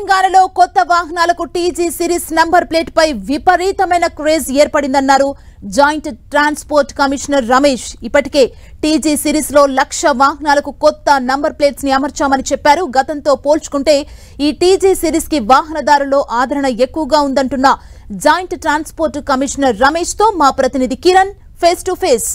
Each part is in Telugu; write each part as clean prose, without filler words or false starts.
తెలంగాణలో కొత్త వాహనాలకు టీజీ సిరీస్ నంబర్ ప్లేట్ పై విపరీతమైన క్రేజ్ ఏర్పడిందన్నారు జాయింట్ ట్రాన్స్పోర్ట్ కమిషనర్ రమేష్. ఇప్పటికే టీజీ సిరీస్ లో 1,00,000 వాహనాలకు కొత్త నంబర్ ప్లేట్స్ ని అమర్చామని చెప్పారు. గతంతో పోల్చుకుంటే ఈ టీజీ సిరీస్ కి వాహనదారుల్లో ఆదరణ ఎక్కువగా ఉందంటున్న జాయింట్ ట్రాన్స్పోర్ట్ కమిషనర్ రమేష్ తో మా ప్రతినిధి కిరణ్ ఫేస్ టు ఫేస్.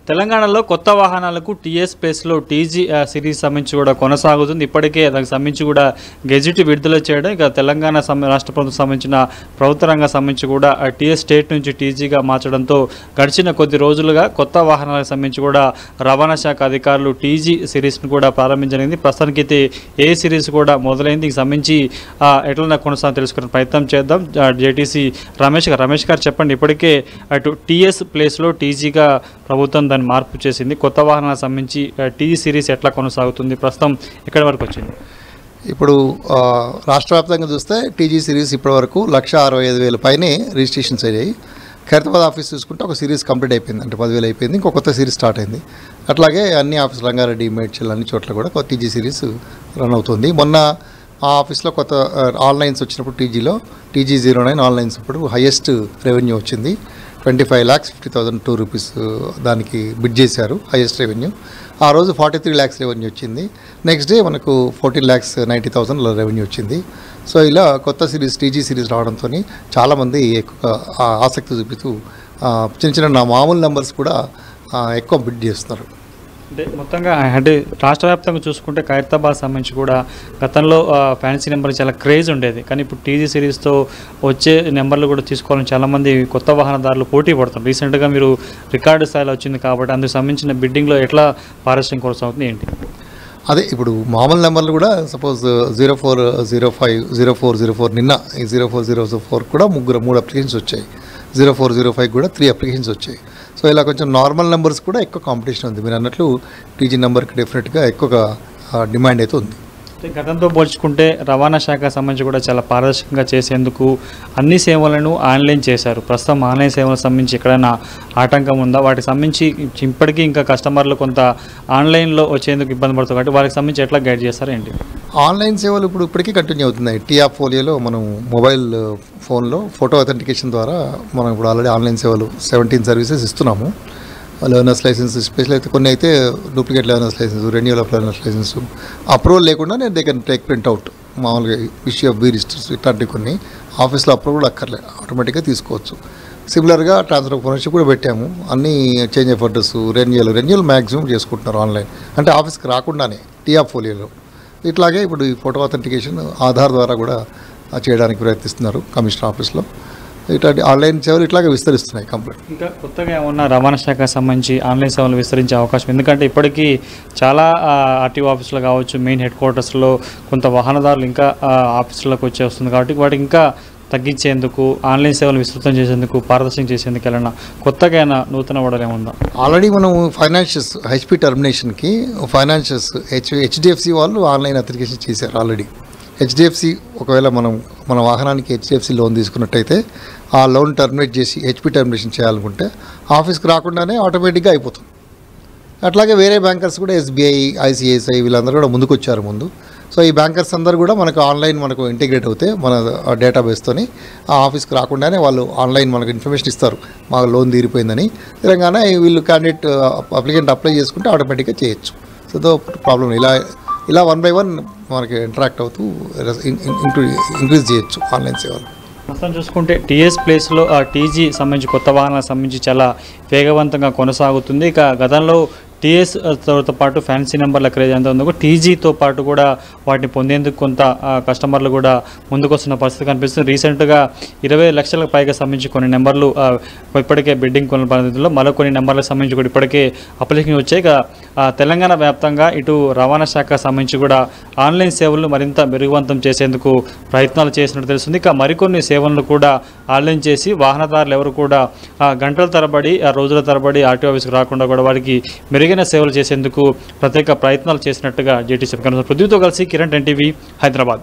తెలంగాణలో కొత్త వాహనాలకు టీఎస్ ప్లేస్లో టీజీ సిరీస్ సంబంధించి కూడా కొనసాగుతుంది. ఇప్పటికే దానికి సంబంధించి కూడా గెజిట్ విడుదల చేయడం, ఇక తెలంగాణ రాష్ట్ర ప్రభుత్వం సంబంధించిన ప్రభుత్వ రంగం సంబంధించి కూడా టీఎస్ స్టేట్ నుంచి టీజీగా మార్చడంతో గడిచిన కొద్ది రోజులుగా కొత్త వాహనాలకు సంబంధించి కూడా రవాణా శాఖ అధికారులు టీజీ సిరీస్ను కూడా ప్రారంభించడం. ప్రస్తుతానికైతే ఏ సిరీస్ కూడా మొదలైంది. దీనికి సంబంధించి ఎట్లా కొనసాగ తెలుసుకునే ప్రయత్నం చేద్దాం. జేటీసీ రమేష్ గారు చెప్పండి, ఇప్పటికే అటు టీఎస్ ప్లేస్లో టీజీగా ప్రభుత్వం దాన్ని మార్పు చేసింది. కొత్త వాహనాలకు సంబంధించి టీజీ సిరీస్ ఎట్లా కొనసాగుతుంది, ప్రస్తుతం ఎక్కడి వరకు వచ్చింది? ఇప్పుడు రాష్ట్ర వ్యాప్తంగా చూస్తే టీజీ సిరీస్ ఇప్పటి వరకు 1,65,000 పైనే రిజిస్ట్రేషన్స్ అయ్యాయి. ఖైరతాబాద్ ఆఫీస్ చూసుకుంటే ఒక సిరీస్ కంప్లీట్ అయిపోయింది, అంటే 10,000 అయిపోయింది. ఇంకో కొత్త సిరీస్ స్టార్ట్ అయింది. అట్లాగే అన్ని ఆఫీస్ రంగారెడ్డి, మేడ్చల్ అన్ని చోట్ల కూడా కొత్త టీజీ సిరీస్ రన్ అవుతుంది. మొన్న ఆ ఆఫీస్లో కొత్త ఆన్లైన్స్ వచ్చినప్పుడు టీజీలో టీజీ 09 ఆన్లైన్స్ ఇప్పుడు హైయెస్ట్ రెవెన్యూ వచ్చింది. 25,50,002 రూపీస్ దానికి బిడ్ చేశారు, హైయెస్ట్ రెవెన్యూ. ఆ రోజు 43 lakhs రెవెన్యూ వచ్చింది. నెక్స్ట్ డే మనకు 14,90,000 రెవెన్యూ వచ్చింది. సో ఇలా కొత్త సిరీస్ టీజీ సిరీస్ రావడంతో చాలామంది ఎక్కువ ఆసక్తి చూపుతూ చిన్న మామూలు నెంబర్స్ కూడా ఎక్కువ బిడ్ చేస్తున్నారు. అంటే మొత్తంగా అంటే రాష్ట్ర వ్యాప్తంగా చూసుకుంటే ఖైరతాబాద్ సంబంధించి కూడా గతంలో ఫ్యాన్సీ నెంబర్ చాలా క్రేజ్ ఉండేది, కానీ ఇప్పుడు టీజీ సిరీస్తో వచ్చే నెంబర్లు కూడా తీసుకోవాలని చాలామంది కొత్త వాహనదారులు పోటీ పడుతున్నారు. రీసెంట్గా మీరు రికార్డు స్థాయిలో వచ్చింది కాబట్టి అందుకు సంబంధించిన బిడ్డింగ్లో ఎట్లా పారిశ్రామిక కొనసాగుతుంది ఏంటి? అదే ఇప్పుడు మామూలు నెంబర్లు కూడా సపోజ్ 0405, 0404 నిన్న ఈ 0404 కూడా 3 అప్లికేషన్స్ వచ్చాయి. 0405 కూడా 3 అప్లికేషన్స్ వచ్చాయి. సో ఇలా కొంచెం నార్మల్ నెంబర్స్ కూడా ఎక్కువ కాంపిటీషన్ ఉంది. మీరు అన్నట్లు టీజీ నెంబర్కి డెఫినెట్గా ఎక్కువగా డిమాండ్ అయితే ఉంది. గతంతో పోల్చుకుంటే రవాణా శాఖ సంబంధించి కూడా చాలా పారదర్శకంగా చేసేందుకు అన్ని సేవలను ఆన్లైన్ చేశారు. ప్రస్తుతం ఆన్లైన్ సేవలకు సంబంధించి ఎక్కడైనా ఆటంకం ఉందా? వాటికి సంబంధించి ఇప్పటికీ ఇంకా కస్టమర్లు కొంత ఆన్లైన్లో వచ్చేందుకు ఇబ్బంది పడుతుంది కాబట్టి వారికి సంబంధించి ఎట్లా గైడ్ చేస్తారు ఏంటి? ఆన్లైన్ సేవలు ఇప్పటికీ కంటిన్యూ అవుతున్నాయి. టీఆప్ ఫోలియోలో మనం మొబైల్ ఫోన్లో ఫోటో అథెంటికేషన్ ద్వారా మనం ఇప్పుడు ఆల్రెడీ ఆన్లైన్ సేవలు 17 సర్వీసెస్ ఇస్తున్నాము. లెర్నర్స్ లైసెన్స్ స్పెషల్ అయితే కొన్ని అయితే duplicate learners license, renewal of learners license approval లేకుండా దే కెన్ టేక్ ప్రింట్అవుట్. మామూలుగా ఇష్యూ ఆఫ్ బీ రిజిస్టర్స్ ఇట్లాంటివి కొన్ని ఆఫీస్లో అప్రూవల్ అక్కర్లేదు, ఆటోమేటిక్గా తీసుకోవచ్చు. సిమిలర్గా ట్రాన్స్ఫర్ ఆఫ్ ఓనర్షిప్ కూడా పెట్టాము. అన్ని change of address, renewal maximum చేసుకుంటున్నారు ఆన్లైన్, అంటే ఆఫీస్కి రాకుండానే టీఆప్ ఫోలియోలో. ఇట్లాగే ఇప్పుడు ఈ ఫోటో అథెంటికేషన్ ఆధార్ ద్వారా కూడా చేయడానికి ప్రయత్నిస్తున్నారు కమిషనర్ ఆఫీస్లో. ఇట్లాంటి ఆన్లైన్ సేవలు ఇట్లాగే విస్తరిస్తున్నాయి కంప్లీట్. ఇంకా కొత్తగా ఏమన్నా రవాణా శాఖకు సంబంధించి ఆన్లైన్ సేవలు విస్తరించే అవకాశం, ఎందుకంటే ఇప్పటికీ చాలా ఆర్టీఓ ఆఫీసులు కావచ్చు, మెయిన్ హెడ్ క్వార్టర్స్లో కొంత వాహనదారులు ఇంకా ఆఫీసులకు వచ్చి వస్తుంది కాబట్టి వాటికి ఇంకా తగ్గించేందుకు, ఆన్లైన్ సేవలు విస్తృతం చేసేందుకు, పారదర్శకం చేసేందుకు ఏమైనా కొత్తగా అయినా నూతన మోడల్ ఏముందా? ఆల్రెడీ మనం ఫైనాన్షియస్ హెచ్పి టర్మినేషన్కి ఫైనాన్షియస్ హెచ్డిఎఫ్సి వాళ్ళు ఆన్లైన్ అప్లికేషన్ చేశారు ఆల్రెడీ. హెచ్డిఎఫ్సి ఒకవేళ మన వాహనానికి హెచ్డిఎఫ్సి లోన్ తీసుకున్నట్టయితే ఆ లోన్ టర్మినేట్ చేసి హెచ్పి టర్మినేషన్ చేయాలనుకుంటే ఆఫీస్కి రాకుండానే ఆటోమేటిక్గా అయిపోతుంది. అట్లాగే వేరే బ్యాంకర్స్ కూడా ఎస్బీఐ, ఐసిఐసిఐ వీళ్ళందరూ కూడా ముందుకు వచ్చారు ముందు. సో ఈ బ్యాంకర్స్ అందరూ కూడా మనకు ఆన్లైన్ మనకు ఇంటిగ్రేట్ అవుతే మన డేటాబేస్తోని ఆ ఆఫీస్కి రాకుండానే వాళ్ళు ఆన్లైన్ మనకు ఇన్ఫర్మేషన్ ఇస్తారు, మాకు లోన్ తీరిపోయిందని. తెలంగాణ వీళ్ళు క్యాండిడేట్ అప్లికెంట్ అప్లై చేసుకుంటే ఆటోమేటిక్గా చేయొచ్చు. సో ప్రాబ్లం ఇలా 1 by 1 మనకి ఇంటరాక్ట్ అవుతూ ఇంక్రీజ్ చేయొచ్చు ఆన్లైన్ సేవలు. ప్రస్తుతం చూసుకుంటే టీఎస్ ప్లేస్లో టీజీ సంబంధించి కొత్త వాహనాలకు సంబంధించి చాలా వేగవంతంగా కొనసాగుతుంది. ఇక గతంలో టీఎస్తో పాటు ఫ్యాన్సీ నెంబర్ల క్రేజ్ ఎంత ఉందో టీజీతో పాటు కూడా వాటిని పొందేందుకు కొంత కస్టమర్లు కూడా ముందుకొస్తున్న పరిస్థితి కనిపిస్తుంది. రీసెంట్గా 20 లక్షలకు పైగా సంబంధించి కొన్ని నెంబర్లు ఇప్పటికే బిడ్డింగ్ కొన్న పరిస్థితుల్లో మరో కొన్ని నెంబర్లకు సంబంధించి కూడా ఇప్పటికే అప్లికేషన్ వచ్చాయి. ఇక తెలంగాణ వ్యాప్తంగా ఇటు రవాణా శాఖ సంబంధించి కూడా ఆన్లైన్ సేవలను మరింత మెరుగువంతం చేసేందుకు ప్రయత్నాలు చేసినట్టు తెలుస్తుంది. ఇక మరికొన్ని సేవలను కూడా ఆన్లైన్ చేసి వాహనదారులు ఎవరు కూడా గంటల తరబడి, రోజుల తరబడి ఆర్టీఓ ఆఫీస్కి రాకుండా కూడా వారికి మెరుగైన సేవలు చేసేందుకు ప్రత్యేక ప్రయత్నాలు చేసినట్టుగా జేటీసీ పృథ్వీతో కలిసి కిరణ్, 10 టీవీ, హైదరాబాద్.